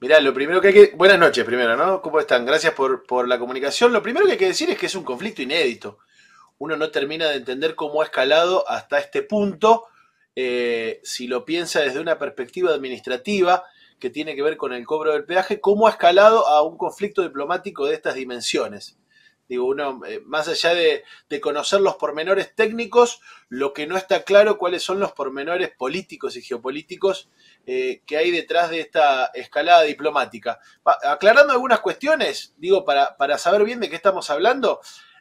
Mirá, lo primero que hay que... Buenas noches primero, ¿no? ¿Cómo están? Gracias por la comunicación. Lo primero que hay que decir es que es un conflicto inédito. Uno no termina de entender cómo ha escalado hasta este punto, si lo piensa desde una perspectiva administrativa que tiene que ver con el cobro del peaje, cómo ha escalado a un conflicto diplomático de estas dimensiones. Digo, uno, más allá de conocer los pormenores técnicos, lo que no está claro cuáles son los pormenores políticos y geopolíticos que hay detrás de esta escalada diplomática. Aclarando algunas cuestiones, digo, para saber bien de qué estamos hablando,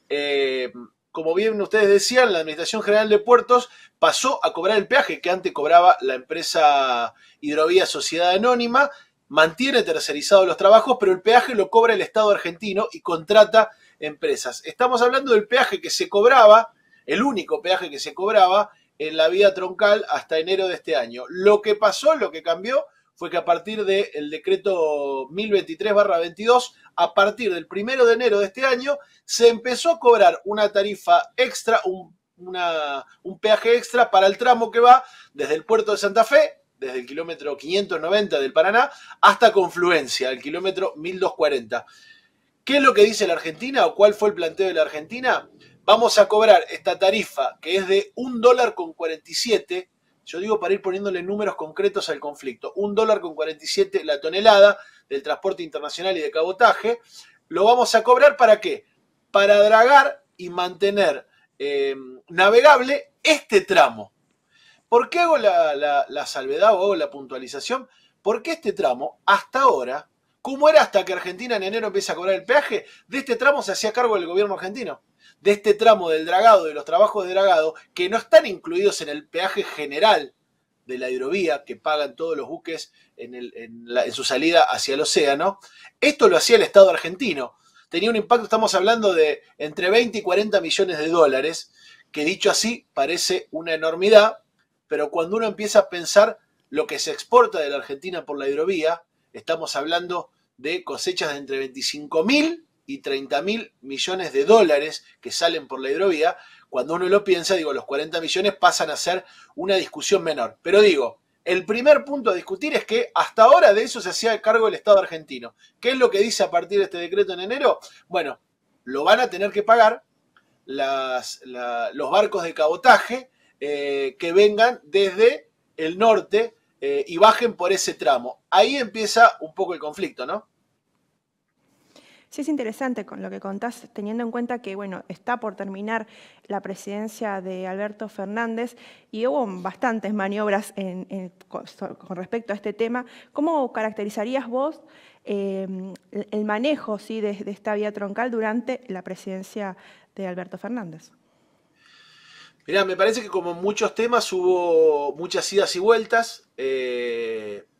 eh, como bien ustedes decían, la Administración General de Puertos pasó a cobrar el peaje que antes cobraba la empresa Hidrovía Sociedad Anónima, mantiene tercerizados los trabajos, pero el peaje lo cobra el Estado argentino y contrata empresas. Estamos hablando del peaje que se cobraba, el único peaje que se cobraba en la vía troncal hasta enero de este año. Lo que pasó, lo que cambió, fue que a partir del decreto 1023/22, a partir del 1 de enero de este año, se empezó a cobrar una tarifa extra, un peaje extra para el tramo que va desde el puerto de Santa Fe, desde el kilómetro 590 del Paraná, hasta Confluencia, el kilómetro 1240. ¿Qué es lo que dice la Argentina o cuál fue el planteo de la Argentina? Vamos a cobrar esta tarifa que es de $1,47, yo digo para ir poniéndole números concretos al conflicto, $1,47 la tonelada del transporte internacional y de cabotaje. ¿Lo vamos a cobrar para qué? Para dragar y mantener navegable este tramo. ¿Por qué hago la salvedad o hago la puntualización? Porque este tramo, hasta ahora, ¿cómo era hasta que Argentina en enero empieza a cobrar el peaje? De este tramo se hacía cargo el gobierno argentino. De este tramo del dragado, de los trabajos de dragado, que no están incluidos en el peaje general de la hidrovía que pagan todos los buques en su salida hacia el océano. Esto lo hacía el Estado argentino. Tenía un impacto, estamos hablando de entre 20 y 40 millones de dólares, que dicho así parece una enormidad, pero cuando uno empieza a pensar lo que se exporta de la Argentina por la hidrovía, estamos hablando de cosechas de entre 25.000 y 30.000 millones de dólares que salen por la hidrovía. Cuando uno lo piensa, digo, los 40 millones pasan a ser una discusión menor. Pero digo, el primer punto a discutir es que hasta ahora de eso se hacía cargo el Estado argentino. ¿Qué es lo que dice a partir de este decreto en enero? Bueno, lo van a tener que pagar los barcos de cabotaje que vengan desde el norte y bajen por ese tramo. Ahí empieza un poco el conflicto, ¿no? Sí, es interesante con lo que contás, teniendo en cuenta que, bueno, está por terminar la presidencia de Alberto Fernández y hubo bastantes maniobras con respecto a este tema. ¿Cómo caracterizarías vos el manejo, ¿sí?, de esta vía troncal durante la presidencia de Alberto Fernández? Mirá, me parece que como en muchos temas hubo muchas idas y vueltas.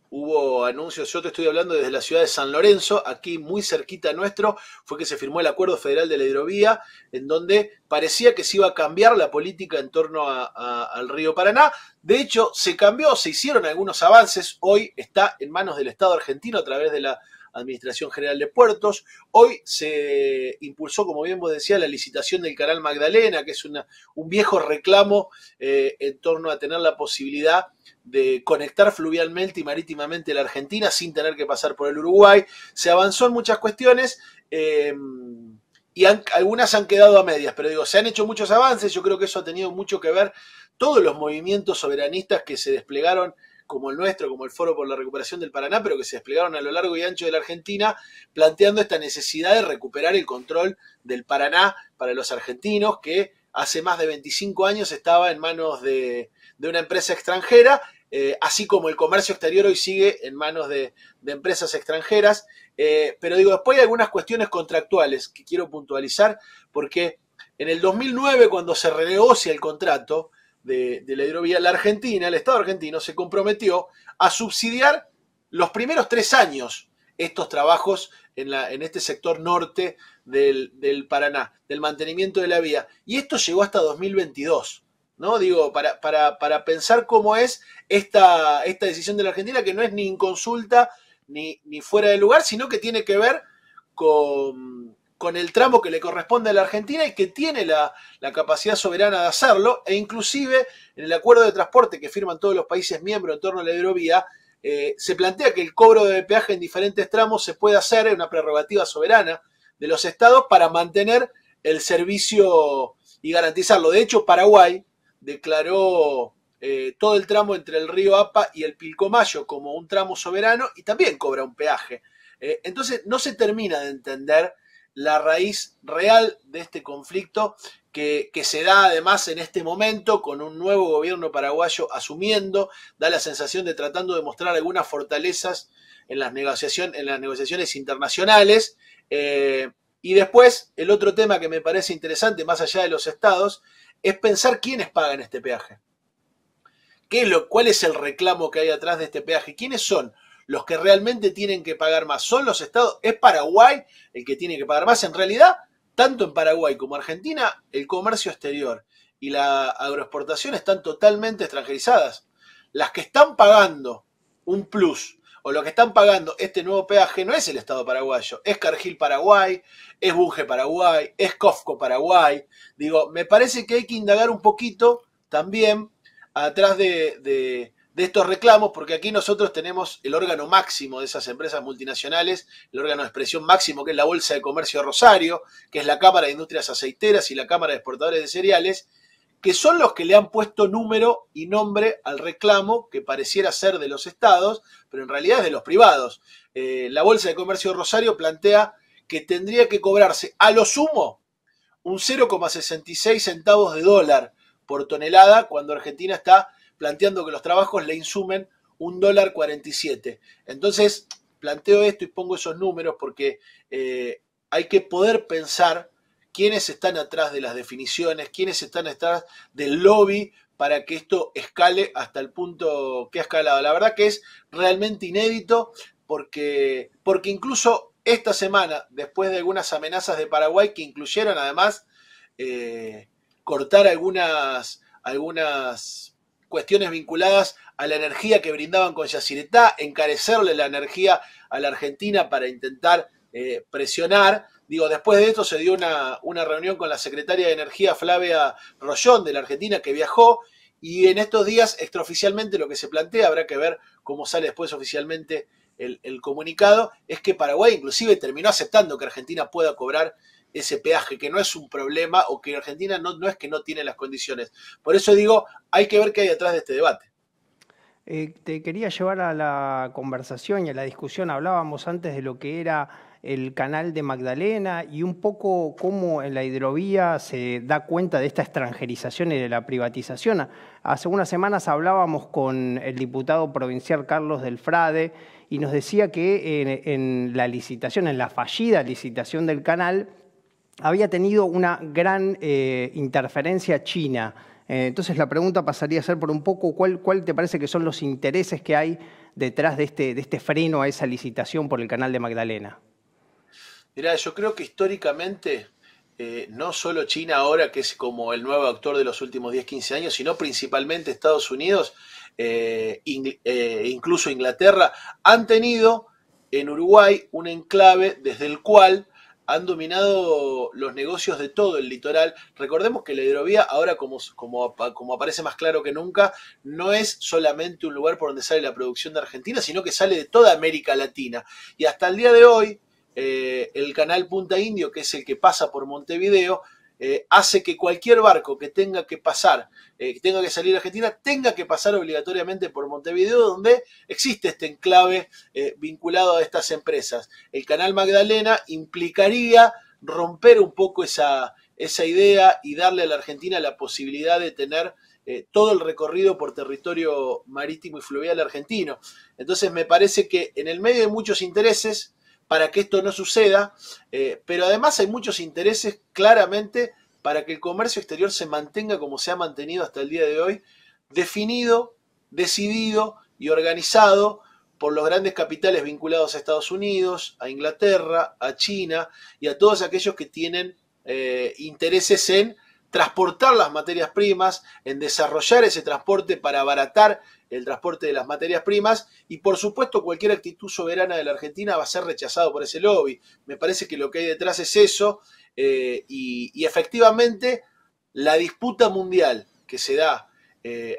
Hubo anuncios, yo te estoy hablando desde la ciudad de San Lorenzo, aquí muy cerquita nuestro, fue que se firmó el Acuerdo Federal de la Hidrovía, en donde parecía que se iba a cambiar la política en torno al río Paraná. De hecho, se cambió, se hicieron algunos avances, hoy está en manos del Estado argentino a través de la Administración General de Puertos. Hoy se impulsó, como bien vos decías, la licitación del Canal Magdalena, que es un viejo reclamo en torno a tener la posibilidad de conectar fluvialmente y marítimamente la Argentina sin tener que pasar por el Uruguay. Se avanzó en muchas cuestiones y algunas han quedado a medias, pero digo, se han hecho muchos avances, yo creo que eso ha tenido mucho que ver todos los movimientos soberanistas que se desplegaron, como el nuestro, como el Foro por la Recuperación del Paraná, pero que se desplegaron a lo largo y ancho de la Argentina, planteando esta necesidad de recuperar el control del Paraná para los argentinos, que hace más de 25 años estaba en manos de una empresa extranjera, así como el comercio exterior hoy sigue en manos de empresas extranjeras. Pero digo, después hay algunas cuestiones contractuales que quiero puntualizar, porque en el 2009, cuando se renegocia el contrato de la hidrovía, la Argentina, el Estado argentino, se comprometió a subsidiar los primeros 3 años estos trabajos en este sector norte del Paraná, del mantenimiento de la vía. Y esto llegó hasta 2022. ¿No? Digo, para pensar cómo es esta decisión de la Argentina, que no es ni inconsulta ni fuera de lugar, sino que tiene que ver con el tramo que le corresponde a la Argentina y que tiene la capacidad soberana de hacerlo, e inclusive en el acuerdo de transporte que firman todos los países miembros en torno a la hidrovía, se plantea que el cobro de peaje en diferentes tramos se puede hacer en una prerrogativa soberana de los estados para mantener el servicio y garantizarlo. De hecho, Paraguay declaró todo el tramo entre el río Apa y el Pilcomayo como un tramo soberano y también cobra un peaje. Entonces no se termina de entender la raíz real de este conflicto que se da además en este momento con un nuevo gobierno paraguayo asumiendo, da la sensación de tratando de mostrar algunas fortalezas en las negociaciones internacionales. Y después, el otro tema que me parece interesante, más allá de los estados, es pensar quiénes pagan este peaje. ¿Cuál es el reclamo que hay atrás de este peaje? ¿Quiénes son los que realmente tienen que pagar más? ¿Son los estados? ¿Es Paraguay el que tiene que pagar más? En realidad, tanto en Paraguay como en Argentina, el comercio exterior y la agroexportación están totalmente extranjerizadas. Las que están pagando un plus o los que están pagando este nuevo peaje no es el Estado paraguayo, es Cargill Paraguay, es Bunge Paraguay, es Cofco Paraguay. Digo, me parece que hay que indagar un poquito también atrás de estos reclamos, porque aquí nosotros tenemos el órgano máximo de esas empresas multinacionales, el órgano de expresión máximo que es la Bolsa de Comercio de Rosario, que es la Cámara de Industrias Aceiteras y la Cámara de Exportadores de Cereales, que son los que le han puesto número y nombre al reclamo que pareciera ser de los estados, pero en realidad es de los privados. La Bolsa de Comercio de Rosario plantea que tendría que cobrarse a lo sumo un 0,66 centavos de dólar por tonelada, cuando Argentina está planteando que los trabajos le insumen $1.47. Entonces, planteo esto y pongo esos números porque hay que poder pensar quiénes están atrás de las definiciones, quiénes están atrás del lobby para que esto escale hasta el punto que ha escalado. La verdad que es realmente inédito porque incluso esta semana, después de algunas amenazas de Paraguay que incluyeron además cortar algunas cuestiones vinculadas a la energía que brindaban con Yacyretá, encarecerle la energía a la Argentina para intentar presionar. Digo, después de esto se dio una reunión con la secretaria de Energía, Flavia Rollón, de la Argentina, que viajó, y en estos días, extraoficialmente, lo que se plantea, habrá que ver cómo sale después oficialmente el comunicado, es que Paraguay inclusive terminó aceptando que Argentina pueda cobrar ese peaje, que no es un problema, o que Argentina no es que no tiene las condiciones. Por eso digo, hay que ver qué hay detrás de este debate. Te quería llevar a la conversación y a la discusión. Hablábamos antes de lo que era el canal de Magdalena y un poco cómo en la hidrovía se da cuenta de esta extranjerización y de la privatización. Hace unas semanas hablábamos con el diputado provincial Carlos del Frade y nos decía que en la licitación, en la fallida licitación del canal, había tenido una gran interferencia china. Entonces la pregunta pasaría a ser por un poco, ¿cuál te parece que son los intereses que hay detrás de este freno a esa licitación por el canal de Magdalena? Mirá, yo creo que históricamente, no solo China ahora, que es como el nuevo actor de los últimos 10, 15 años, sino principalmente Estados Unidos, incluso Inglaterra, han tenido en Uruguay un enclave desde el cual han dominado los negocios de todo el litoral. Recordemos que la hidrovía, ahora como aparece más claro que nunca, no es solamente un lugar por donde sale la producción de Argentina, sino que sale de toda América Latina. Y hasta el día de hoy, el canal Punta Indio, que es el que pasa por Montevideo, hace que cualquier barco que tenga que pasar, que tenga que salir a Argentina, tenga que pasar obligatoriamente por Montevideo, donde existe este enclave vinculado a estas empresas. El canal Magdalena implicaría romper un poco esa idea y darle a la Argentina la posibilidad de tener todo el recorrido por territorio marítimo y fluvial argentino. Entonces me parece que en el medio de muchos intereses, para que esto no suceda, pero además hay muchos intereses claramente para que el comercio exterior se mantenga como se ha mantenido hasta el día de hoy, definido, decidido y organizado por los grandes capitales vinculados a Estados Unidos, a Inglaterra, a China y a todos aquellos que tienen intereses en transportar las materias primas, en desarrollar ese transporte para abaratar el transporte de las materias primas, y por supuesto cualquier actitud soberana de la Argentina va a ser rechazado por ese lobby. Me parece que lo que hay detrás es eso, y efectivamente la disputa mundial que se da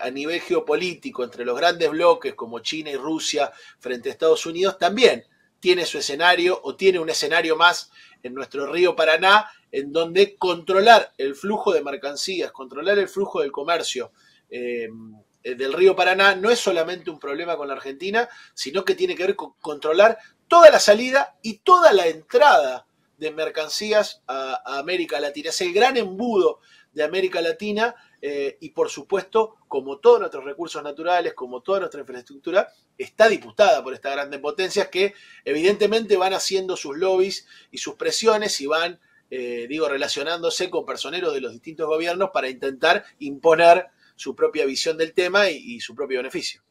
a nivel geopolítico entre los grandes bloques como China y Rusia frente a Estados Unidos, también tiene su escenario o tiene un escenario más en nuestro río Paraná, en donde controlar el flujo de mercancías, controlar el flujo del comercio del río Paraná no es solamente un problema con la Argentina, sino que tiene que ver con controlar toda la salida y toda la entrada de mercancías a América Latina. Es el gran embudo de América Latina y por supuesto, como todos nuestros recursos naturales, como toda nuestra infraestructura, está disputada por estas grandes potencias que evidentemente van haciendo sus lobbies y sus presiones y van, relacionándose con personeros de los distintos gobiernos para intentar imponer su propia visión del tema y su propio beneficio.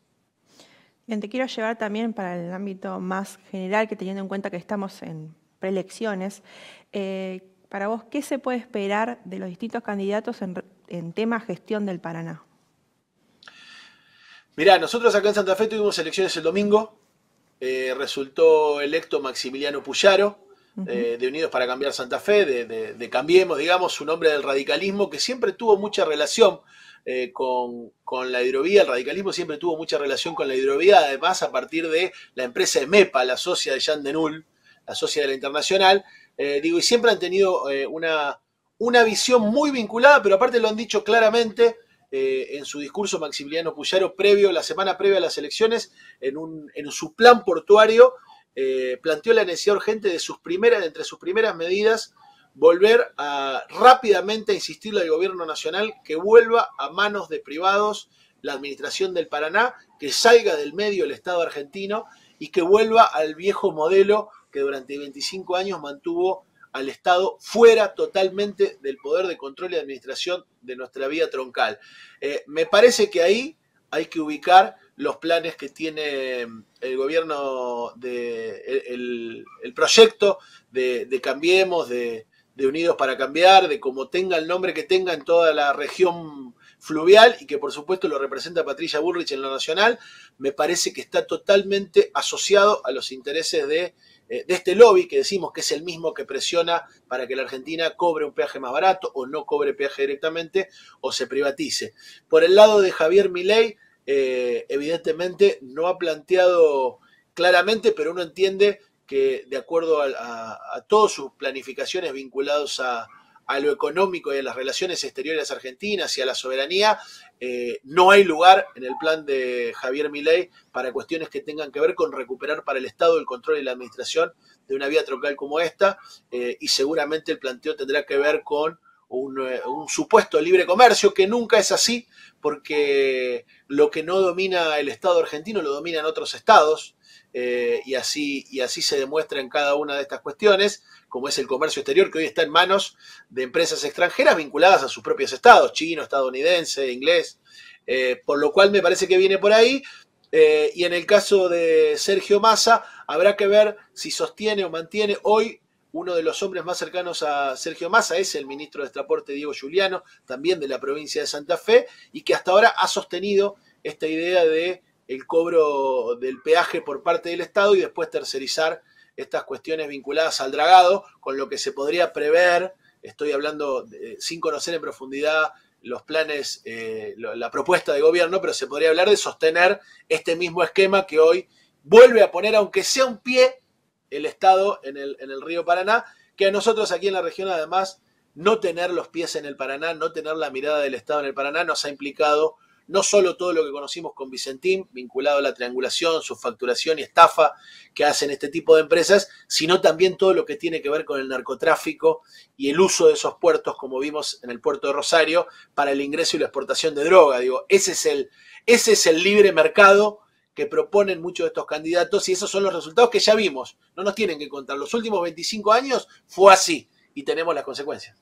Bien, te quiero llevar también para el ámbito más general, que teniendo en cuenta que estamos en preelecciones, para vos, ¿qué se puede esperar de los distintos candidatos en tema gestión del Paraná? Mirá, nosotros acá en Santa Fe tuvimos elecciones el domingo, resultó electo Maximiliano Puyaro, de Unidos para Cambiar Santa Fe, de Cambiemos, digamos, un hombre del radicalismo que siempre tuvo mucha relación con la hidrovía. El radicalismo siempre tuvo mucha relación con la hidrovía, además a partir de la empresa EMEPA, la socia de Jean Denul, la socia de la Internacional, y siempre han tenido una visión muy vinculada, pero aparte lo han dicho claramente en su discurso Maximiliano Puyaro la semana previa a las elecciones, en su plan portuario, planteó la necesidad urgente entre sus primeras medidas, volver rápidamente a insistirle al gobierno nacional que vuelva a manos de privados la administración del Paraná, que salga del medio el Estado argentino y que vuelva al viejo modelo que durante 25 años mantuvo al Estado fuera totalmente del poder de control y administración de nuestra vía troncal. Me parece que ahí hay que ubicar los planes que tiene el gobierno, el proyecto de Cambiemos, de Unidos para Cambiar, de como tenga el nombre que tenga en toda la región fluvial y que por supuesto lo representa Patricia Bullrich en lo nacional. Me parece que está totalmente asociado a los intereses de este lobby, que decimos que es el mismo que presiona para que la Argentina cobre un peaje más barato o no cobre peaje directamente o se privatice. Por el lado de Javier Milei, evidentemente no ha planteado claramente, pero uno entiende que de acuerdo a todas sus planificaciones vinculadas a lo económico y a las relaciones exteriores argentinas y a la soberanía, no hay lugar en el plan de Javier Milei para cuestiones que tengan que ver con recuperar para el Estado el control y la administración de una vía troncal como esta, y seguramente el planteo tendrá que ver con un supuesto libre comercio, que nunca es así, porque lo que no domina el Estado argentino lo dominan otros estados, y así se demuestra en cada una de estas cuestiones, como es el comercio exterior, que hoy está en manos de empresas extranjeras vinculadas a sus propios estados, chino, estadounidense, inglés, por lo cual me parece que viene por ahí. Y en el caso de Sergio Massa, habrá que ver si sostiene o mantiene. Hoy uno de los hombres más cercanos a Sergio Massa es el ministro de Transporte Diego Giuliano, también de la provincia de Santa Fe, y que hasta ahora ha sostenido esta idea de el cobro del peaje por parte del Estado y después tercerizar estas cuestiones vinculadas al dragado, con lo que se podría prever, estoy hablando sin conocer en profundidad los planes, la propuesta de gobierno, pero se podría hablar de sostener este mismo esquema que hoy vuelve a poner, aunque sea un pie, el Estado en el río Paraná, que a nosotros aquí en la región además no tener los pies en el Paraná, no tener la mirada del Estado en el Paraná nos ha implicado no solo todo lo que conocimos con Vicentín, vinculado a la triangulación, su facturación y estafa que hacen este tipo de empresas, sino también todo lo que tiene que ver con el narcotráfico y el uso de esos puertos, como vimos en el puerto de Rosario, para el ingreso y la exportación de droga. Digo, ese es el libre mercado que proponen muchos de estos candidatos y esos son los resultados que ya vimos. No nos tienen que contar. Los últimos 25 años fue así y tenemos las consecuencias.